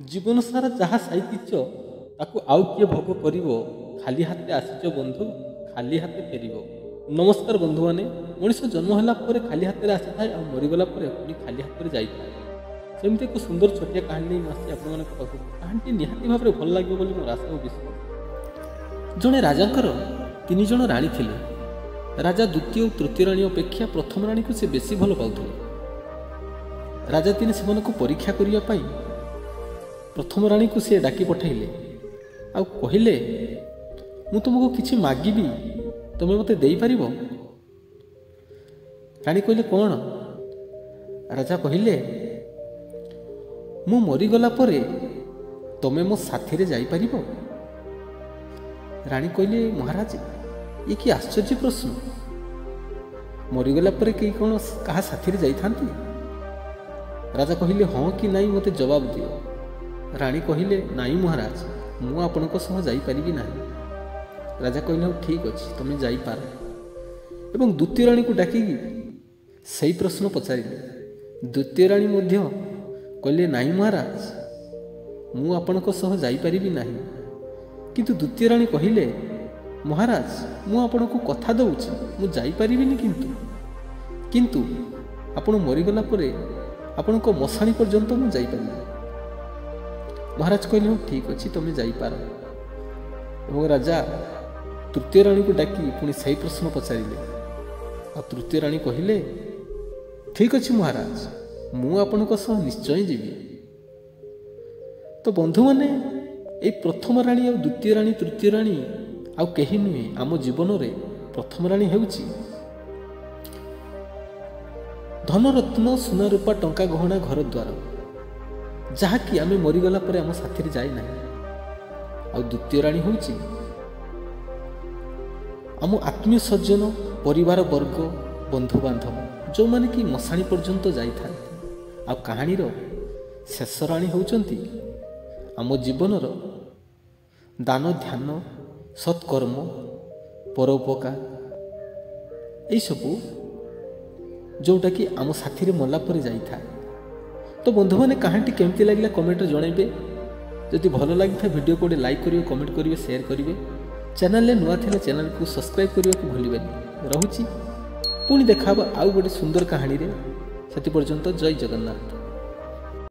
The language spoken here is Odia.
ଜୀବନ ସାରା ଯାହା ସାଇତିଛ ତାକୁ ଆଉ କିଏ ଭୋଗ କରିବ। ଖାଲି ହାତେ ଆସିଛ ବନ୍ଧୁ, ଖାଲି ହାତେ ଫେରିବ। ନମସ୍କାର ବନ୍ଧୁମାନେ। ମଣିଷ ଜନ୍ମ ହେଲା ପରେ ଖାଲି ହାତରେ ଆସିଥାଏ ଆଉ ମରିଗଲା ପରେ ପୁଣି ଖାଲି ହାତରେ ଯାଇଥାଏ। ସେମିତି ଏକ ସୁନ୍ଦର ଛୋଟିଆ କାହାଣୀ ନେଇ ମୁଁ ଆସିଛି ଆପଣମାନଙ୍କ ପାଖକୁ। କାହାଣୀଟି ନିହାତି ଭାବରେ ଭଲ ଲାଗିବ ବୋଲି ମୋର ଆଶା ଓ ବିଶ୍ୱାସ। ଜଣେ ରାଜାଙ୍କର 3 ଜଣ ରାଣୀ ଥିଲେ। ରାଜା ଦ୍ୱିତୀୟ ଓ ତୃତୀୟ ରାଣୀ ଅପେକ୍ଷା ପ୍ରଥମ ରାଣୀକୁ ସେ ବେଶୀ ଭଲ ପାଉଥିଲେ। ରାଜା ଦିନେ ସେମାନଙ୍କୁ ପରୀକ୍ଷା କରିବା ପାଇଁ ପ୍ରଥମ ରାଣୀକୁ ସେ ଡାକି ପଠାଇଲେ ଆଉ କହିଲେ, ମୁଁ ତୁମକୁ କିଛି ମାଗିବି, ତୁମେ ମୋତେ ଦେଇପାରିବ? ରାଣୀ କହିଲେ, କ'ଣ? ରାଜା କହିଲେ, ମୁଁ ମରିଗଲା ପରେ ତୁମେ ମୋ ସାଥିରେ ଯାଇପାରିବ? ରାଣୀ କହିଲେ, ମହାରାଜ, ଇଏ କି ଆଶ୍ଚର୍ଯ୍ୟ ପ୍ରଶ୍ନ। ମରିଗଲା ପରେ କେହି କ'ଣ କାହା ସାଥିରେ ଯାଇଥାନ୍ତି? ରାଜା କହିଲେ, ହଁ କି ନାଇଁ ମୋତେ ଜବାବ ଦିଅ। ରାଣୀ କହିଲେ, ନାଇଁ ମହାରାଜ, ମୁଁ ଆପଣଙ୍କ ସହ ଯାଇପାରିବି ନାହିଁ। ରାଜା କହିଲେ, ହଉ ଠିକ୍ ଅଛି, ତୁମେ ଯାଇପାର। ଏବଂ ଦ୍ୱିତୀୟ ରାଣୀକୁ ଡାକିକି ସେଇ ପ୍ରଶ୍ନ ପଚାରିଲେ। ଦ୍ୱିତୀୟ ରାଣୀ ମଧ୍ୟ କହିଲେ, ନାଇଁ ମହାରାଜ, ମୁଁ ଆପଣଙ୍କ ସହ ଯାଇପାରିବି ନାହିଁ। କିନ୍ତୁ ଦ୍ୱିତୀୟ ରାଣୀ କହିଲେ, ମହାରାଜ, ମୁଁ ଆପଣଙ୍କୁ କଥା ଦେଉଛି, ମୁଁ ଯାଇପାରିବିନି, କିନ୍ତୁ ଆପଣ ମରିଗଲା ପରେ ଆପଣଙ୍କ ମଶାଣି ପର୍ଯ୍ୟନ୍ତ ମୁଁ ଯାଇପାରିବି। ମହାରାଜ କହିଲେ, ହଉ ଠିକ୍ ଅଛି, ତୁମେ ଯାଇପାର। ଏବଂ ରାଜା ତୃତୀୟ ରାଣୀକୁ ଡାକି ପୁଣି ସେହି ପ୍ରଶ୍ନ ପଚାରିଲେ। ଆଉ ତୃତୀୟ ରାଣୀ କହିଲେ, ଠିକ୍ ଅଛି ମହାରାଜ, ମୁଁ ଆପଣଙ୍କ ସହ ନିଶ୍ଚୟ ଯିବି। ତ ବନ୍ଧୁମାନେ, ଏଇ ପ୍ରଥମ ରାଣୀ ଆଉ ଦ୍ୱିତୀୟ ରାଣୀ, ତୃତୀୟ ରାଣୀ ଆଉ କେହି ନୁହେଁ। ଆମ ଜୀବନରେ ପ୍ରଥମ ରାଣୀ ହେଉଛି ଧନରତ୍ନ, ସୁନା ରୂପା, ଟଙ୍କା ଗହଣା, ଘର ଦ୍ୱାର, ଯାହାକି ଆମେ ମରିଗଲା ପରେ ଆମ ସାଥିରେ ଯାଏ ନାହିଁ। ଆଉ ଦ୍ୱିତୀୟ ରାଣୀ ହେଉଛି ଆମ ଆତ୍ମୀୟ ସଜ୍ଜନ, ପରିବାର ବର୍ଗ, ବନ୍ଧୁବାନ୍ଧବ, ଯେଉଁମାନେ କି ମଶାଣି ପର୍ଯ୍ୟନ୍ତ ଯାଇଥାନ୍ତି। ଆଉ କାହାଣୀର ଶେଷ ରାଣୀ ହେଉଛନ୍ତି ଆମ ଜୀବନର ଦାନ, ଧ୍ୟାନ, ସତ୍କର୍ମ, ପରୋପକାର, ଏଇସବୁ ଯେଉଁଟାକି ଆମ ସାଥିରେ ମଲା ପରେ ଯାଇଥାଏ। ତ ବନ୍ଧୁମାନେ, କାହାଣୀଟି କେମିତି ଲାଗିଲା କମେଣ୍ଟରେ ଜଣାଇବେ। ଯଦି ଭଲ ଲାଗିଥାଏ ଭିଡ଼ିଓକୁ ଗୋଟେ ଲାଇକ୍ କରିବେ, କମେଣ୍ଟ କରିବେ, ସେୟାର କରିବେ। ଚ୍ୟାନେଲରେ ନୂଆ ଥିଲେ ଚ୍ୟାନେଲକୁ ସବସ୍କ୍ରାଇବ୍ କରିବାକୁ ଭୁଲିବେନି। ରହୁଛି, ପୁଣି ଦେଖା ହେବ ଆଉ ଗୋଟେ ସୁନ୍ଦର କାହାଣୀରେ। ସେଥି ପର୍ଯ୍ୟନ୍ତ ଜୟ ଜଗନ୍ନାଥ।